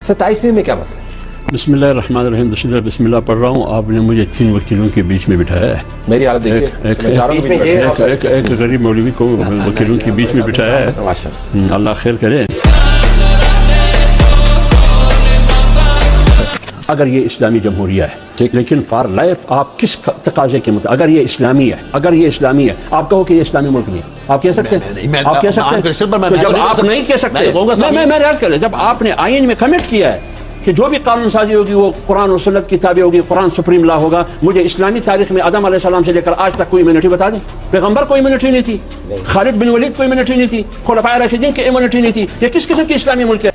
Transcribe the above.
27ویں میں کیا مسئلہ ہے؟ بسم اللہ الرحمن الرحیم. بسم اللہ پڑھ رہا ہوں. آپ نے مجھے 3 وکیلوں کے بیچ میں بٹھایا ہے. میری حالت دیکھیے، ایک غریب مولوی کو وکیلوں کے بیچ میں بٹھایا ہے. اللہ خیر کرے. اگر یہ اسلامی جمہوریہ ہے لیکن فار لائف آپ کس تقاضے کے مطابق، اگر یہ اسلامی ہے آپ کہو کہ یہ اسلامی ملک نہیں. آپ کہہ سکتے ہیں؟ آپ کہہ سکتے ہیں؟ تو جب آپ نہیں کہہ سکتے، میں عرض کر لیں، جب آپ نے آئین میں کمٹ کیا ہے کہ جو بھی قانون سازی ہوگی وہ قرآن و سنت کی تابع ہوگی، قرآن سپریم لا ہوگا. مجھے اسلامی تاریخ میں آدم علیہ السلام سے لے کر آج تک کوئی امیونٹی بتا دیں. پیغمبر کو امیونٹی نہیں تھی، خالد بن ولید کو امیونٹی نہیں تھی، خلفائے راشدین کی امیونٹی نہیں تھی. یہ کس قسم کی اسلامی ملک ہے؟